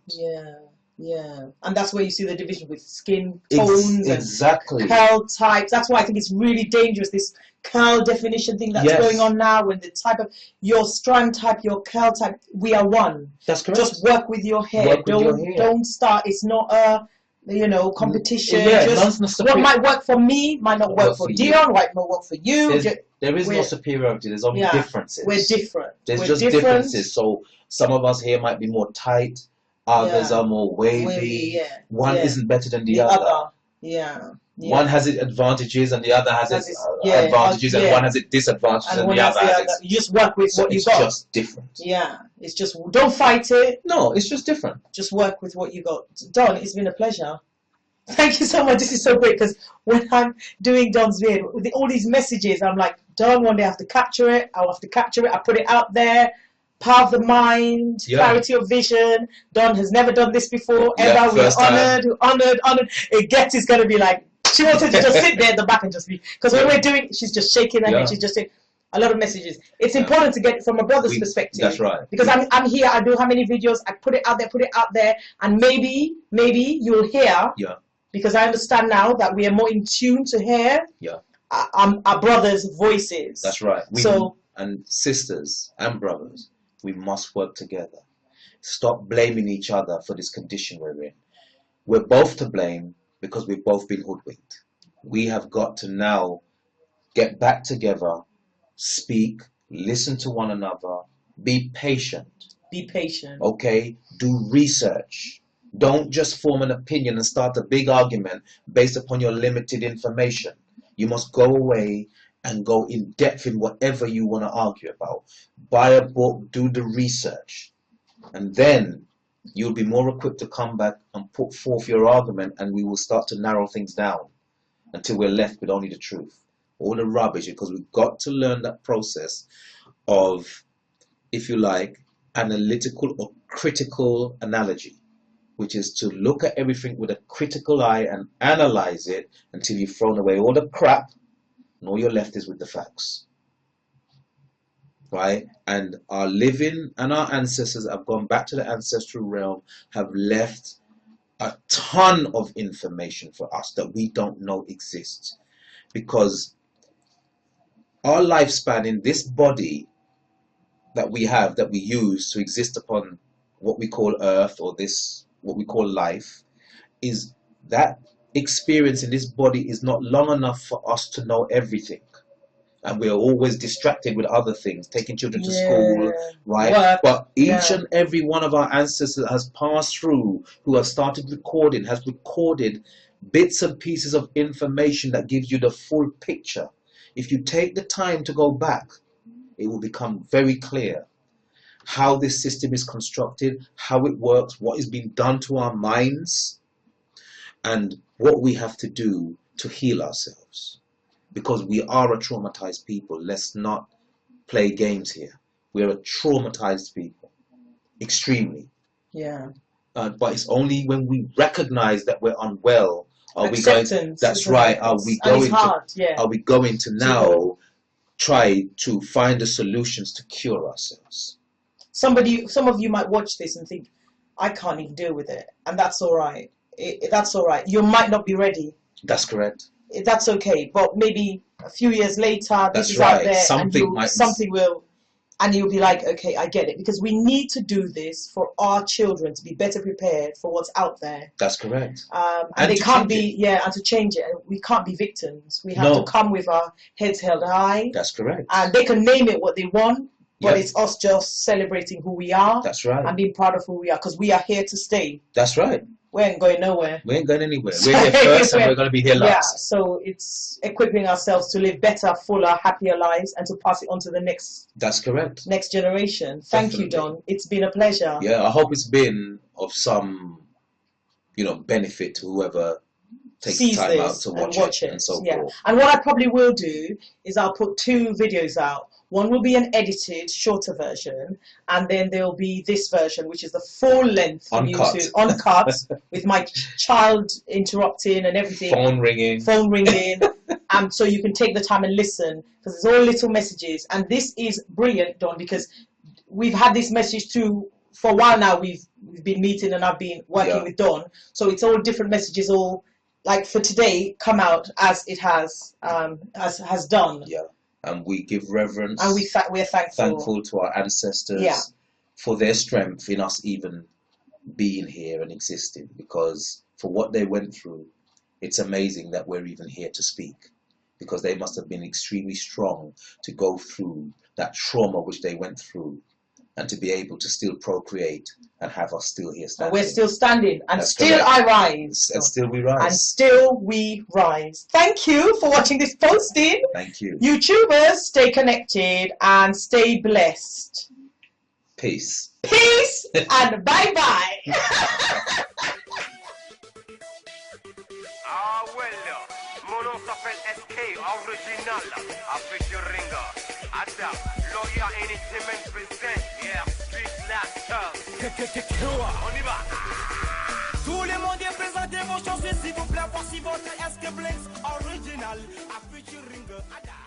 Yeah, and that's where you see the division with skin tones and curl types. That's why I think it's really dangerous, this curl definition thing that's going on now, when the type of your strand type, your curl type, we are one. That's correct. Just work with your hair. Don't start. It's not a competition. What might work for me might not work for Dion, might not work for you. There is no superiority. There's only differences. We're different. There's just differences. So some of us here might be more tight. Others are more wavy. One isn't better than the other. One has its advantages and the other has its advantages, and one has its disadvantages and the other has its... You just work with what you got. It's just different. It's just, don't fight it. No, it's just different. Just work with what you got. Don, it's been a pleasure. Thank you so much. This is so great because when I'm doing Don's video, with all these messages, I'm like, Don, one day I have to capture it. I'll have to capture it. I put it out there. Power of the mind, clarity of vision. Don has never done this before, ever. We're honored. It's going to be like, she wanted to just sit there at the back and just be, because when we're doing, she's just shaking her head, she's just saying a lot of messages. It's important to get it from a brother's perspective. That's right. Because I'm here, I do how many videos, I put it out there, and maybe you'll hear, because I understand now that we are more in tune to hear our brothers' voices. That's right. And sisters and brothers, we must work together. Stop blaming each other for this condition we're in. We're both to blame because we've both been hoodwinked. We have got to now get back together, speak, listen to one another, be patient. Be patient. Okay? Do research. Don't just form an opinion and start a big argument based upon your limited information. You must go away and go in depth in whatever you want to argue about. Buy a book, do the research, and then you'll be more equipped to come back and put forth your argument, and we will start to narrow things down until we're left with only the truth. All the rubbish, because we've got to learn that process of, if you like, analytical or critical analogy, which is to look at everything with a critical eye and analyze it until you've thrown away all the crap and all you're left is with the facts. Right? And our living and our ancestors have gone back to the ancestral realm, have left a ton of information for us that we don't know exists. because our lifespan in this body that we have, that we use to exist upon what we call earth, or this what we call life, is that experience in this body is not long enough for us to know everything. And we are always distracted with other things, taking children to school, right? Work. But each and every one of our ancestors has passed through, who have started recording, has recorded bits and pieces of information that gives you the full picture. If you take the time to go back, it will become very clear how this system is constructed, how it works, what is being done to our minds, and what we have to do to heal ourselves. Because we are a traumatized people. Let's not play games here. We're a traumatized people, extremely. Yeah. But it's only when we recognize that we're unwell are we going. That's right. Are we going to now try to find the solutions to cure ourselves? Some of you might watch this and think, I can't even deal with it, and that's all right. That's all right. You might not be ready. That's correct. That's okay, but maybe a few years later, this is out there, something will, and you'll be like, okay, I get it, because we need to do this for our children to be better prepared for what's out there. That's correct. And they can't be, and to change it, we can't be victims. We have to come with our heads held high. That's correct. And they can name it what they want, but it's us just celebrating who we are. That's right. And being proud of who we are, because we are here to stay. That's right. We ain't going nowhere. We ain't going anywhere. We're here first, and we're going to be here last. Yeah, so it's equipping ourselves to live better, fuller, happier lives, and to pass it on to the next. That's correct. Next generation. Thank you, Don. It's been a pleasure. Yeah, I hope it's been of some, benefit to whoever takes the time out to watch it and so forth. And what I probably will do is I'll put 2 videos out. One will be an edited, shorter version, and then there'll be this version, which is the full length for uncut. you to uncut with my child interrupting and everything. Phone ringing. So you can take the time and listen, because it's all little messages. And this is brilliant, Don, because we've had this message too for a while now. We've been meeting and I've been working with Don. So it's all different messages, all like for today come out as it has done. Yeah. And we give reverence, and we're thankful to our ancestors for their strength in us even being here and existing, because for what they went through, it's amazing that we're even here to speak, because they must have been extremely strong to go through that trauma which they went through, and to be able to still procreate and have us still here standing. And we're still standing, and still I rise. And still we rise. And still we rise. Thank you for watching this posting. Thank you. YouTubers, stay connected and stay blessed. Peace. Peace and bye-bye. Mon nom s'appelle SK, original, featuring Adam, lawyer entertainment present, street master. On y va. Tout le monde est présenté vos chansons, s'il vous plaît, voici votre SK Blinks original, featuring Adam.